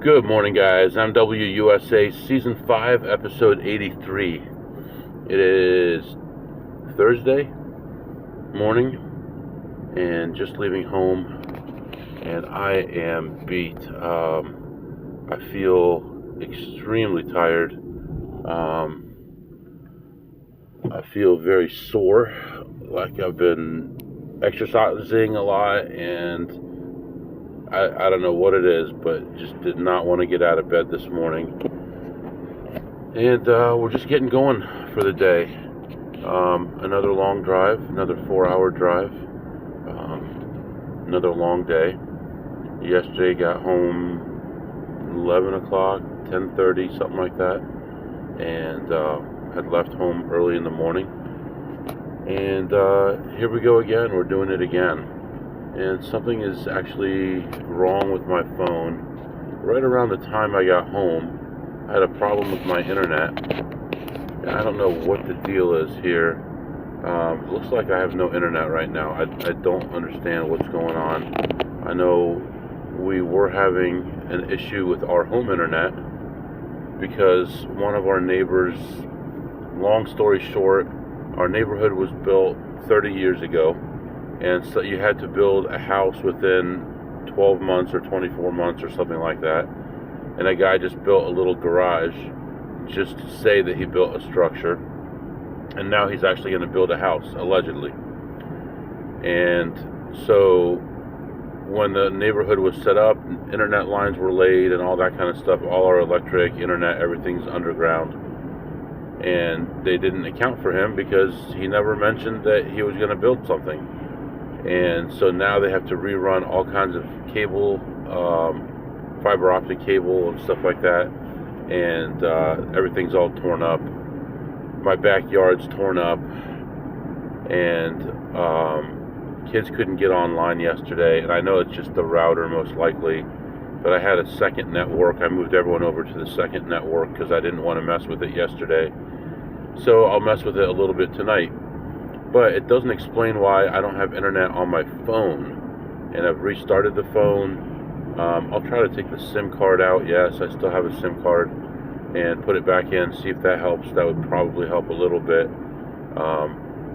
Good morning, guys. I'm WUSA Season 5, Episode 83. It is Thursday morning and just leaving home, and I am beat. I feel extremely tired. I feel very sore, like I've been exercising a lot, and I don't know what it is, but just did not want to get out of bed this morning. And we're just getting going for the day. Another long drive, another 4-hour drive, another long day. Yesterday got home 11 o'clock, 10:30, something like that, and had left home early in the morning. And here we go again. We're doing it again. And something is actually wrong with my phone. Right around the time I got home, I had a problem with my internet. I don't know what the deal is here. It looks like I have no internet right now. I don't understand what's going on. I know we were having an issue with our home internet because one of our neighbors, long story short, our neighborhood was built 30 years ago. And so you had to build a house within 12 months or 24 months or something like that. And a guy just built a little garage just to say that he built a structure. And now he's actually going to build a house, allegedly. And so when the neighborhood was set up, internet lines were laid and all that kind of stuff. All our electric, internet, everything's underground. And they didn't account for him because he never mentioned that he was going to build something. And so now they have to rerun all kinds of cable, fiber optic cable and stuff like that. And everything's all torn up. My backyard's torn up. And kids couldn't get online yesterday. And I know it's just the router most likely. But I had a second network. I moved everyone over to the second network because I didn't want to mess with it yesterday. So I'll mess with it a little bit tonight. But it doesn't explain why I don't have internet on my phone. And I've restarted the phone. I'll try to take the SIM card out. Yes, I still have a SIM card. And put it back in, see if that helps. That would probably help a little bit.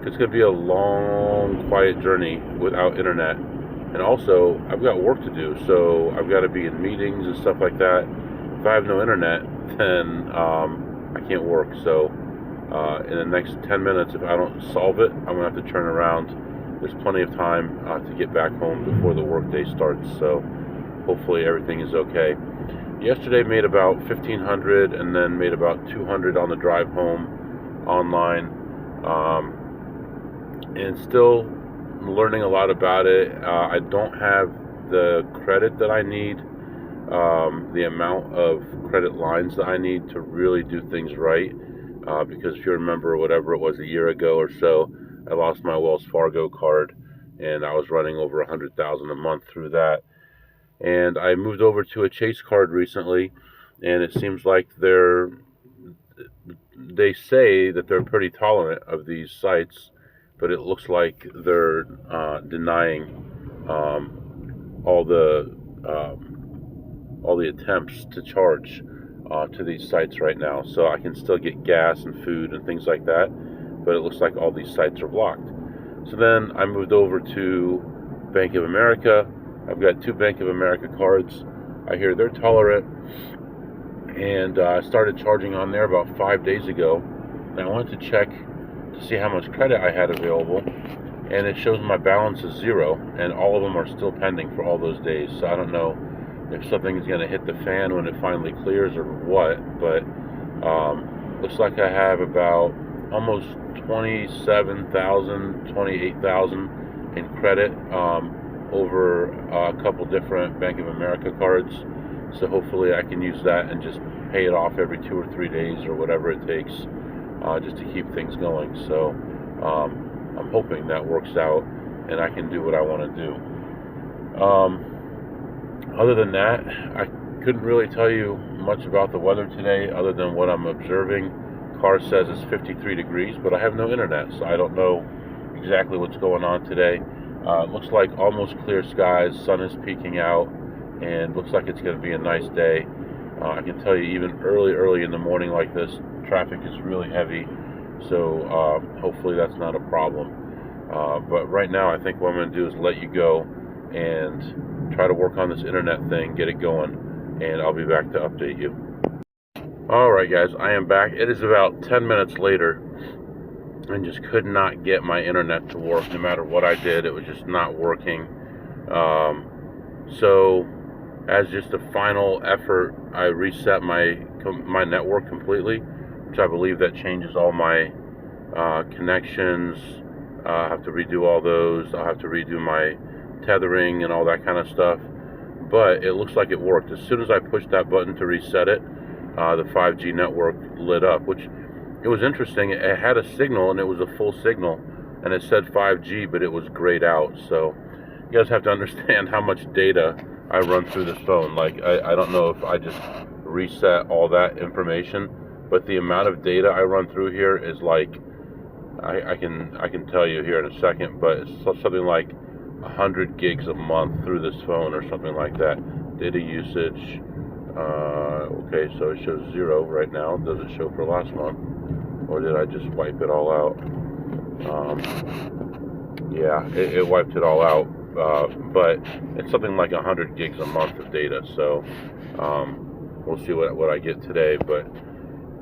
It's going to be a long, quiet journey without internet. And also, I've got work to do. So I've got to be in meetings and stuff like that. If I have no internet, then I can't work. So in the next 10 minutes, if I don't solve it, I'm going to have to turn around. There's plenty of time to get back home before the workday starts, so hopefully everything is okay. Yesterday made about 1,500 and then made about 200 on the drive home online, and still learning a lot about it. I don't have the credit that I need, the amount of credit lines that I need to really do things right. Because if you remember, whatever it was a year ago or so, I lost my Wells Fargo card, and I was running over $100,000 a month through that. And I moved over to a Chase card recently, and it seems like they say that they're pretty tolerant of these sites, but it looks like they're denying all the attempts to charge to these sites right now. So I can still get gas and food and things like that, but it looks like all these sites are blocked. So then I moved over to Bank of America. I've got 2 Bank of America cards. I hear they're tolerant, and I started charging on there about 5 days ago. And I wanted to check to see how much credit I had available, and it shows my balance is 0, and all of them are still pending for all those days. So I don't know if something is going to hit the fan when it finally clears or what, but looks like I have about almost 27,000, 28,000 in credit over a couple different Bank of America cards. So hopefully I can use that and just pay it off every 2 or 3 days or whatever it takes, just to keep things going. So I'm hoping that works out and I can do what I want to do. Other than that, I couldn't really tell you much about the weather today other than what I'm observing. Car says it's 53 degrees, but I have no internet, so I don't know exactly what's going on today. It looks like almost clear skies, sun is peeking out, and looks like it's going to be a nice day. I can tell you, even early in the morning like this, traffic is really heavy, so hopefully that's not a problem. But right now, I think what I'm going to do is let you go and try to work on this internet thing, get it going, and I'll be back to update you. Alright guys, I am back. It is about 10 minutes later, and just could not get my internet to work. No matter what I did, it was just not working. So as just a final effort, I reset my network completely, which I believe that changes all my connections. I have to redo all those. I'll have to redo my tethering and all that kind of stuff. But it looks like it worked. As soon as I pushed that button to reset it, the 5G network lit up, which it was interesting. It had a signal, and it was a full signal, and it said 5G, but it was grayed out. So you guys have to understand how much data I run through this phone. Like, I don't know if I just reset all that information, but the amount of data I run through here is like, I can tell you here in a second, but it's something like 100 gigs a month through this phone or something like that. Data usage, okay, so it shows 0 right now. Does it show for last month, or did I just wipe it all out? Yeah, it wiped it all out, but it's something like 100 gigs a month of data, so we'll see what I get today. But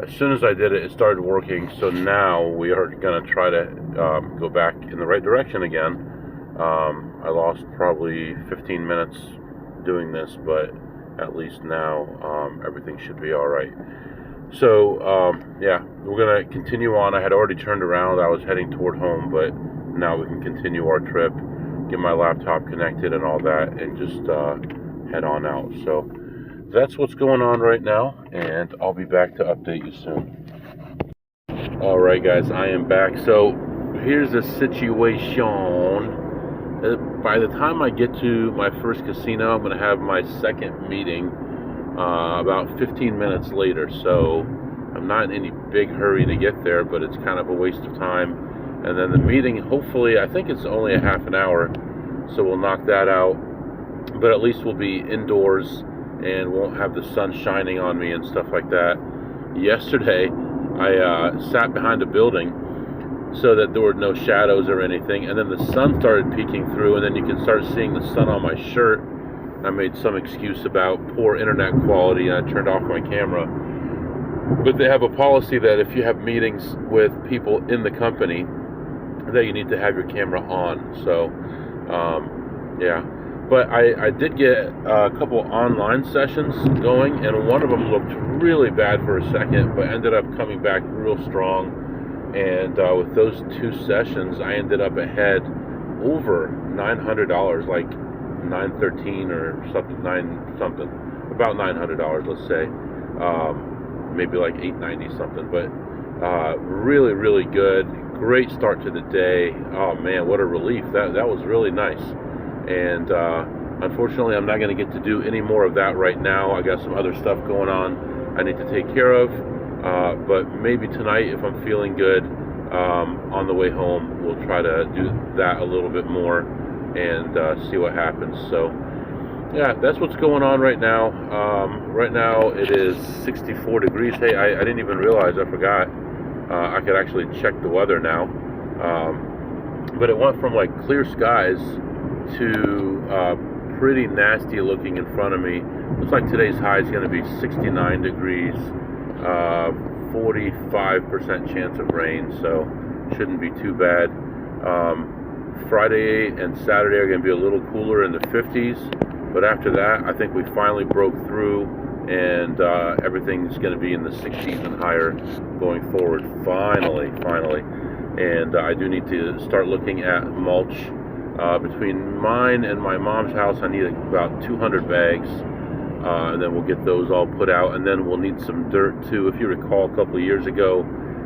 as soon as I did it, it started working, so now we are going to try to go back in the right direction again. I lost probably 15 minutes doing this, but at least now everything should be all right. So yeah, we're gonna continue on. I had already turned around. I was heading toward home, but now we can continue our trip, get my laptop connected and all that, and just head on out. So that's what's going on right now, and I'll be back to update you soon. All right, guys, I am back. So here's the situation. By the time I get to my first casino, I'm going to have my second meeting about 15 minutes later. So I'm not in any big hurry to get there, but it's kind of a waste of time. And then the meeting, hopefully, I think it's only a half an hour, so we'll knock that out. But at least we'll be indoors and won't have the sun shining on me and stuff like that. Yesterday, I sat behind a building so that there were no shadows or anything, and then the sun started peeking through, and then you can start seeing the sun on my shirt. I made some excuse about poor internet quality, and I turned off my camera. But they have a policy that if you have meetings with people in the company, that you need to have your camera on. So yeah, but I did get a couple online sessions going, and one of them looked really bad for a second, but ended up coming back real strong. And with those 2 sessions, I ended up ahead over $900, like $913 or something, about $900, let's say, maybe like $890 something. But really good, great start to the day. Oh man, what a relief! That was really nice. And unfortunately, I'm not going to get to do any more of that right now. I got some other stuff going on I need to take care of. But maybe tonight, if I'm feeling good, on the way home, we'll try to do that a little bit more and see what happens. So, yeah, that's what's going on right now. Right now, it is 64 degrees. Hey, I didn't even realize, I forgot. I could actually check the weather now. But it went from like clear skies to pretty nasty looking in front of me. Looks like today's high is going to be 69 degrees. 45% chance of rain, so shouldn't be too bad. Friday and Saturday are going to be a little cooler in the 50s, but after that, I think we finally broke through, and everything's going to be in the 60s and higher going forward. Finally. And I do need to start looking at mulch. Between mine and my mom's house, I need about 200 bags. And then we'll get those all put out, and then we'll need some dirt too. If you recall, a couple of years ago,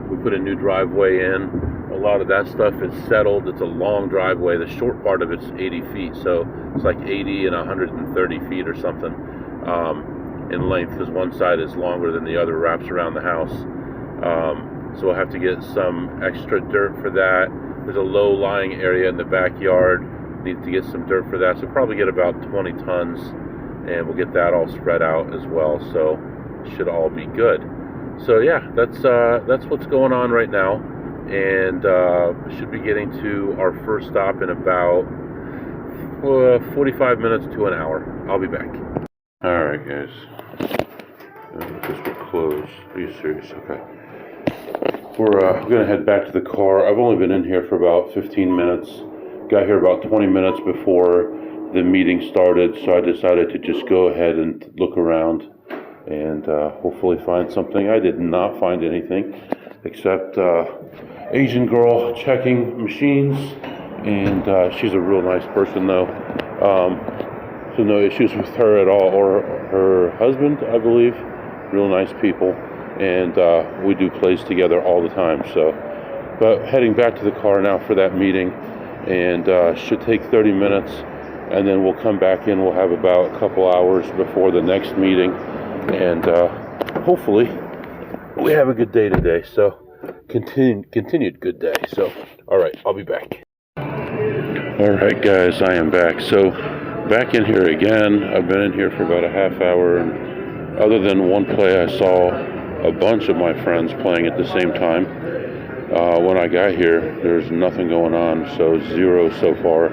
we put a new driveway in. A lot of that stuff is settled. It's a long driveway. The short part of it's 80 feet, so it's like 80 and 130 feet or something in length, because one side is longer than the other, wraps around the house. So we'll have to get some extra dirt for that. There's a low-lying area in the backyard. Need to get some dirt for that, so probably get about 20 tons. and we'll get that all spread out as well. So should all be good. So yeah, that's what's going on right now, and should be getting to our first stop in about 45 minutes to an hour. I'll be back. All right, guys. I guess we're closed. Are you serious? Okay. We're going to head back to the car. I've only been in here for about 15 minutes. Got here about 20 minutes before the meeting started, so I decided to just go ahead and look around and hopefully find something. I did not find anything except Asian girl checking machines, and she's a real nice person though. So no issues with her at all, or her husband, I believe. Real nice people, and we do plays together all the time. So, but heading back to the car now for that meeting, and should take 30 minutes, and then we'll come back in. We'll have about a couple hours before the next meeting, and hopefully we have a good day today. So continued good day. So all right, I'll be back. All right, guys, I am back. So back in here again. I've been in here for about a half hour, and other than one play, I saw a bunch of my friends playing at the same time. When I got here, there's nothing going on, so 0 so far.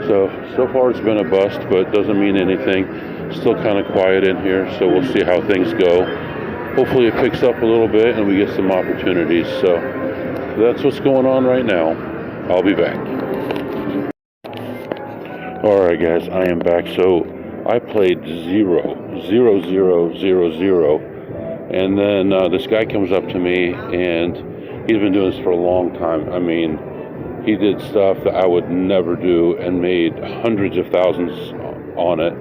So far it's been a bust, but doesn't mean anything. Still kind of quiet in here, so we'll see how things go. Hopefully it picks up a little bit and we get some opportunities. So that's what's going on right now. I'll be back. Alright guys, I am back. So I played 0, 0, 0, 0, 0. And then this guy comes up to me, and he's been doing this for a long time. I mean, he did stuff that I would never do and made hundreds of thousands on it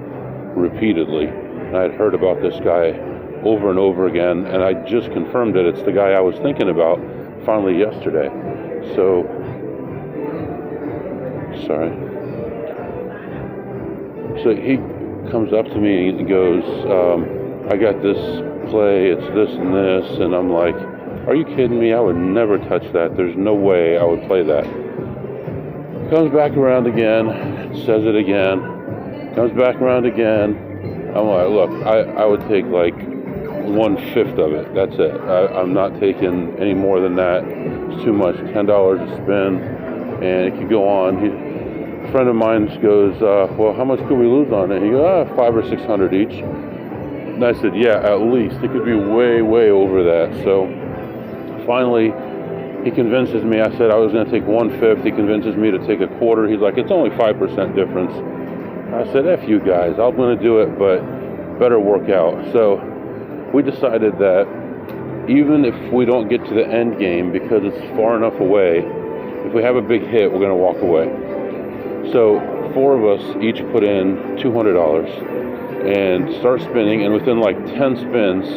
repeatedly. And I had heard about this guy over and over again, and I just confirmed that it's the guy I was thinking about finally yesterday. So, sorry. So he comes up to me and goes, I got this play, it's this and this, and I'm like, are you kidding me? I would never touch that. There's no way I would play that. Comes back around again, says it again, comes back around again. I'm like, look, I would take like 1/5 of it. That's it. I'm not taking any more than that. It's too much. $10 a spin, and it could go on. A friend of mine goes, well, how much could we lose on it? He goes, $500 or $600 each. And I said, yeah, at least. It could be way, way over that. So finally, he convinces me. I said I was going to take 1/5. He convinces me to take 1/4. He's like, it's only 5% difference. I said, F you guys. I'm going to do it, but better work out. So we decided that even if we don't get to the end game, because it's far enough away, if we have a big hit, we're going to walk away. So 4 of us each put in $200 and start spinning, and within like 10 spins,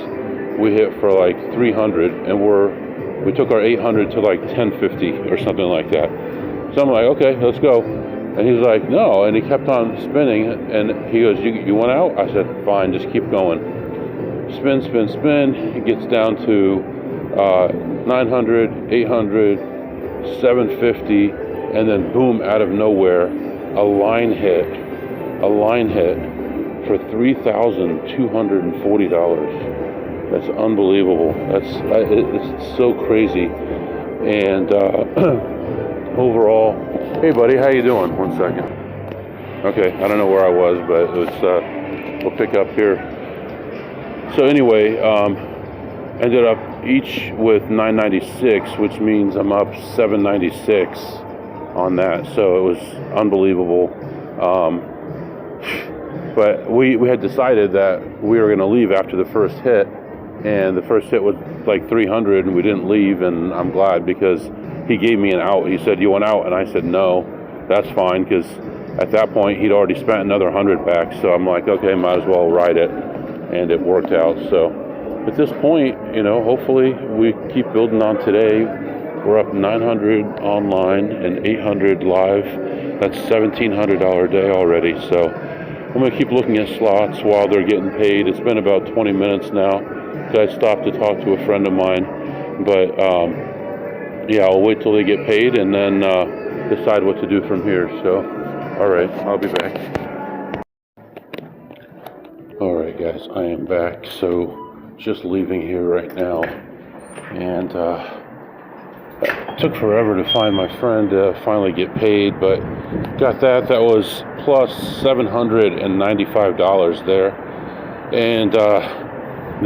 we hit for like 300, and we took our 800 to like 1050 or something like that. So I'm like, okay, let's go. And he's like, no, and he kept on spinning, and he goes, you want out? I said, fine, just keep going. Spin, spin, spin. It gets down to 900, 800, 750, and then boom, out of nowhere, a line hit for $3,240. That's unbelievable. It's so crazy. And overall, hey buddy, how you doing? 1 second. Okay, I don't know where I was, but we'll pick up here. So anyway, ended up each with 996, which means I'm up 796 on that. So it was unbelievable. But we had decided that we were going to leave after the first hit, and the first hit was like 300, and we didn't leave, and I'm glad, because he gave me an out. He said, you want out? And I said, no, that's fine, because at that point he'd already spent another 100 back. So I'm like, okay, might as well ride it, and it worked out. So at this point, hopefully we keep building on today. We're up 900 online and 800 live. That's $1,700 day already. So I'm going to keep looking at slots while they're getting paid. It's been about 20 minutes now. I stopped to talk to a friend of mine. But yeah, I'll wait till they get paid and then decide what to do from here. So, all right, I'll be back. Alright guys, I am back. So just leaving here right now, and it took forever to find my friend to finally get paid, but got that. That was plus $795 there. And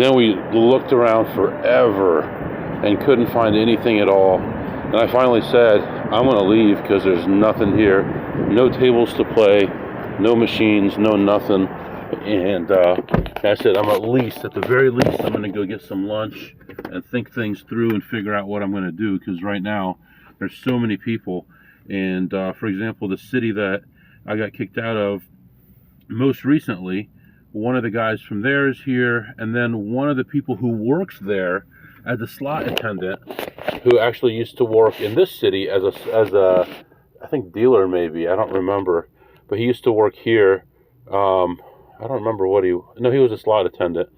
then we looked around forever and couldn't find anything at all. And I finally said, I'm going to leave because there's nothing here. No tables to play, no machines, no nothing. And I said, at the very least, I'm going to go get some lunch and think things through and figure out what I'm going to do, because right now there's so many people. And for example, the city that I got kicked out of most recently, one of the guys from there is here, and then one of the people who works there as a slot attendant, who actually used to work in this city as a I think dealer, maybe, I don't remember, but he used to work here. I don't remember he was a slot attendant.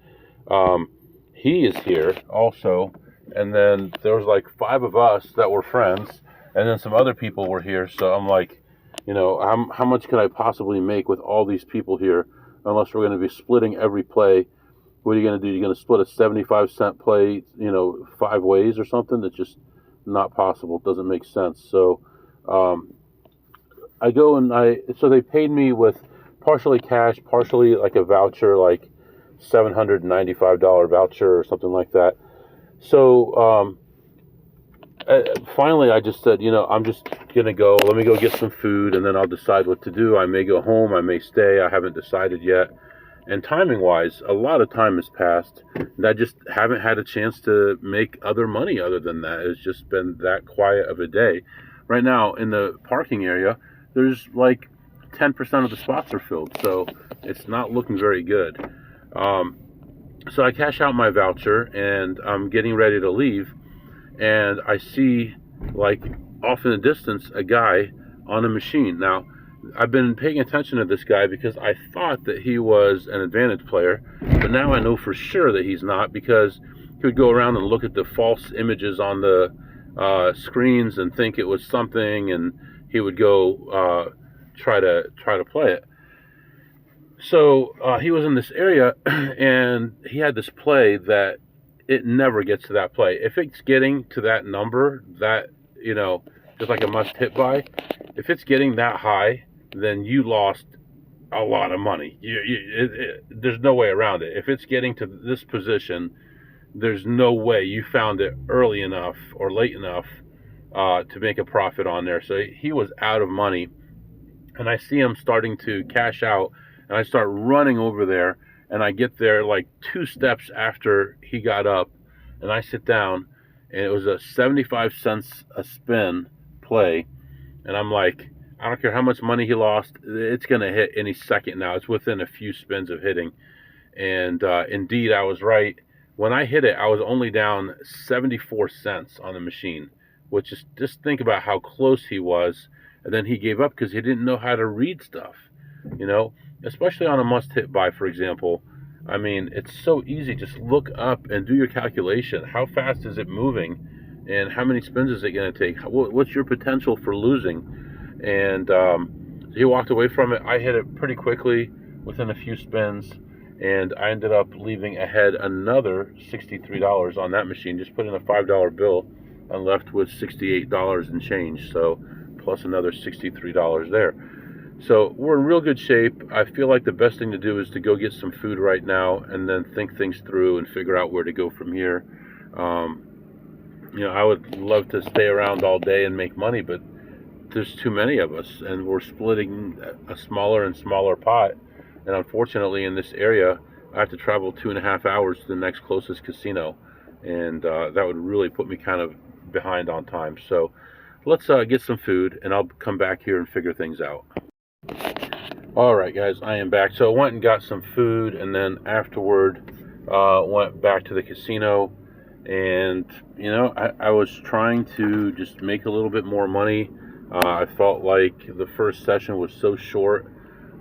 He is here also, and then there was like 5 of us that were friends, and then some other people were here. So I'm like, how much can I possibly make with all these people here, unless we're going to be splitting every play? What are you going to do? You're going to split a 75-cent play, 5 ways or something? That's just not possible. It doesn't make sense. So I go and so they paid me with partially cash, partially like a voucher, like $795 voucher or something like that. So finally I just said, I'm just going to go. Let me go get some food, and then I'll decide what to do. I may go home. I may stay. I haven't decided yet. And timing-wise, a lot of time has passed, and I just haven't had a chance to make other money other than that. It's just been that quiet of a day. Right now, in the parking area, there's like 10% of the spots are filled, so it's not looking very good. So I cash out my voucher, and I'm getting ready to leave, and I see, like, off in the distance, a guy on a machine. Now, I've been paying attention to this guy because I thought that he was an advantage player, but now I know for sure that he's not, because he would go around and look at the false images on the screens and think it was something, and he would go try to play it. So he was in this area, and he had this play that it never gets to that play. If it's getting to that number, that, just like a must hit by, if it's getting that high, then you lost a lot of money. There's no way around it. If it's getting to this position, there's no way you found it early enough or late enough to make a profit on there. So he was out of money, and I see him starting to cash out, and I start running over there, and I get there like 2 steps after he got up, and I sit down, and it was a 75 cents a spin play, and I'm like, I don't care how much money he lost, it's going to hit any second now. It's within a few spins of hitting. And indeed, I was right. When I hit it, I was only down 74 cents on the machine, which is, just think about how close he was. And then he gave up because he didn't know how to read stuff, especially on a must hit buy, for example. I mean, it's so easy. Just look up and do your calculation. How fast is it moving? And how many spins is it going to take? What's your potential for losing? And he walked away from it. I hit it pretty quickly within a few spins, and I ended up leaving ahead another $63 on that machine. Just put in a $5 bill and left with $68 and change, so plus another $63 there. So we're in real good shape. I feel like the best thing to do is to go get some food right now and then think things through and figure out where to go from here. I would love to stay around all day and make money, but there's too many of us, and we're splitting a smaller and smaller pot. And unfortunately, in this area, I have to travel 2.5 hours to the next closest casino, and that would really put me kind of behind on time. So let's get some food, and I'll come back here and figure things out. All right, guys, I am back. So I went and got some food, and then afterward went back to the casino. And I was trying to just make a little bit more money. I felt like the first session was so short,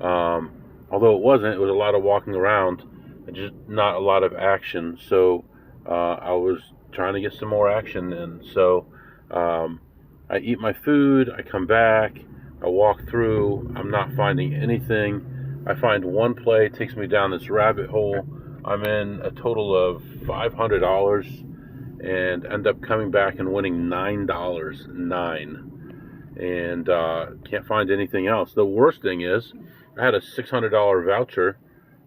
although it wasn't. It was a lot of walking around and just not a lot of action. So I was trying to get some more action, and so I eat my food, I come back, I walk through, I'm not finding anything. I find one play, takes me down this rabbit hole. I'm in a total of $500 and end up coming back and winning $9. And can't find anything else. The worst thing is I had a $600 voucher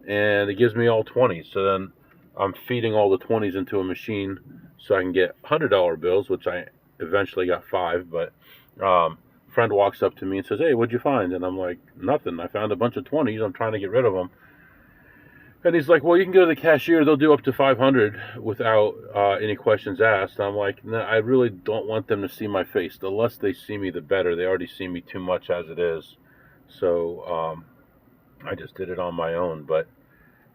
and it gives me all 20s. So then I'm feeding all the 20s into a machine so I can get $100 bills, which I eventually got 5. But friend walks up to me and says, "Hey, what'd you find?" And I'm like, "Nothing. I found a bunch of 20s. I'm trying to get rid of them." And he's like, "Well, you can go to the cashier. They'll do up to 500 without any questions asked." And I'm like, "No, I really don't want them to see my face. The less they see me, the better. They already see me too much as it is." So I just did it on my own. But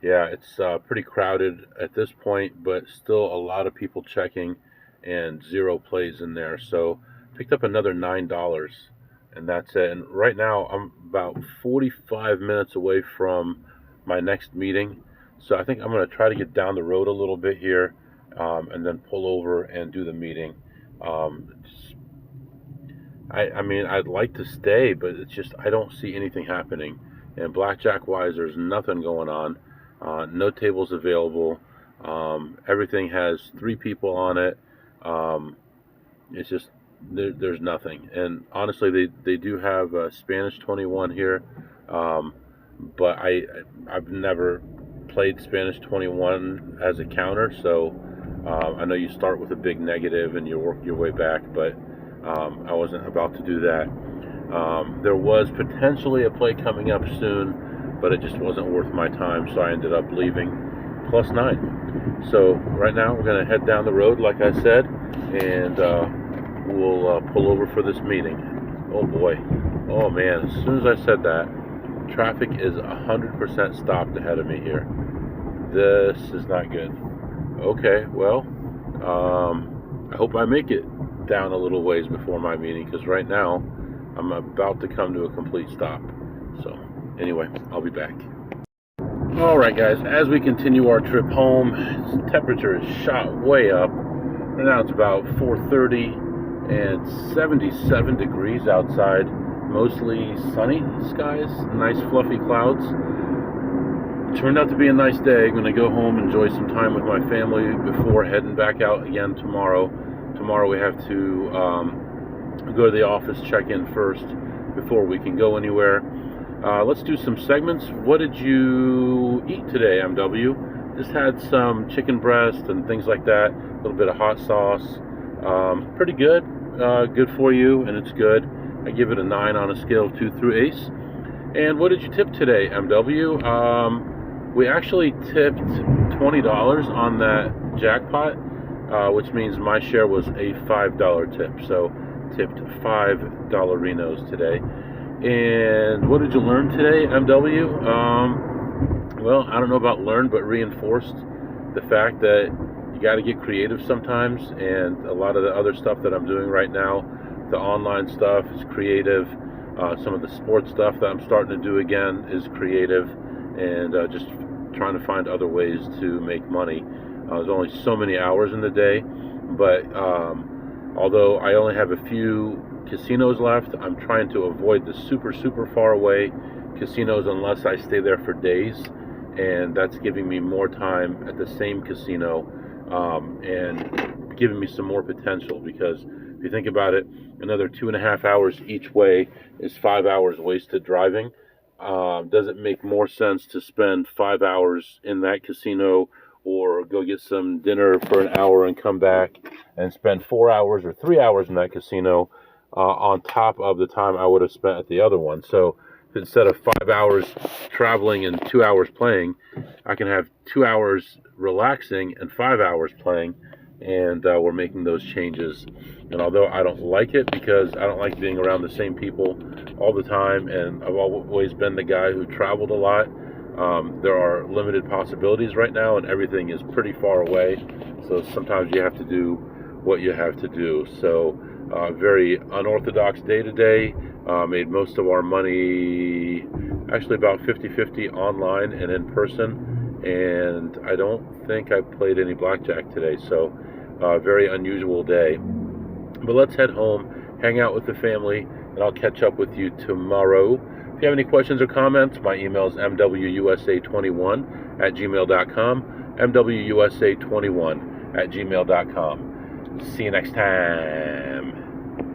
yeah, it's pretty crowded at this point, but still a lot of people checking and 0 plays in there. So picked up another $9, and that's it. And right now I'm about 45 minutes away from my next meeting. So I think I'm going to try to get down the road a little bit here and then pull over and do the meeting. I mean, I'd like to stay, but it's just I don't see anything happening. And blackjack-wise, there's nothing going on. No tables available. Everything has 3 people on it. It's just there's nothing. And honestly, they do have Spanish 21 here, but I've never played Spanish 21 as a counter. So I know you start with a big negative and you work your way back, but I wasn't about to do that. There was potentially a play coming up soon, but it just wasn't worth my time, so I ended up leaving +9. So right now we're going to head down the road, like I said, and we'll pull over for this meeting. Oh boy. Oh man, as soon as I said that, traffic is 100% stopped ahead of me here. This is not good. Okay, well, I hope I make it down a little ways before my meeting, because right now I'm about to come to a complete stop. So anyway, I'll be back. Alright guys, as we continue our trip home, temperature is shot way up. Right now it's about 4:30 and 77 degrees outside. Mostly sunny skies, nice fluffy clouds. Turned out to be a nice day. I'm going to go home, enjoy some time with my family before heading back out again tomorrow. Tomorrow we have to go to the office, check in first before we can go anywhere. Let's do some segments. What did you eat today, MW? Just had some chicken breast and things like that. A little bit of hot sauce. Pretty good. Good for you, and it's good. I give it a 9 on a scale of 2 through ace. And what did you tip today, MW? We actually tipped $20 on that jackpot, which means my share was a $5 tip. So tipped $5 today. And what did you learn today, MW? Well, I don't know about learn, but reinforced the fact that you got to get creative sometimes. And a lot of the other stuff that I'm doing right now, the online stuff is creative. Some of the sports stuff that I'm starting to do again is creative, and just trying to find other ways to make money. There's only so many hours in the day, but although I only have a few casinos left, I'm trying to avoid the super far away casinos unless I stay there for days, and that's giving me more time at the same casino and giving me some more potential, because if you think about it, another 2.5 hours each way is 5 hours wasted driving. Does it make more sense to spend 5 hours in that casino, or go get some dinner for an hour and come back and spend 4 hours or 3 hours in that casino on top of the time I would have spent at the other one? So instead of 5 hours traveling and 2 hours playing, I can have 2 hours relaxing and 5 hours playing. And we're making those changes. And although I don't like it, because I don't like being around the same people all the time, and I've always been the guy who traveled a lot, there are limited possibilities right now, and everything is pretty far away. So sometimes you have to do what you have to do. So very unorthodox day today. Made most of our money, actually about 50-50 online and in person. And I don't think I played any blackjack today, so very unusual day. But let's head home, hang out with the family, and I'll catch up with you tomorrow. If you you have any questions or comments, my email is mwusa21@gmail.com, mwusa21@gmail.com. See you next time.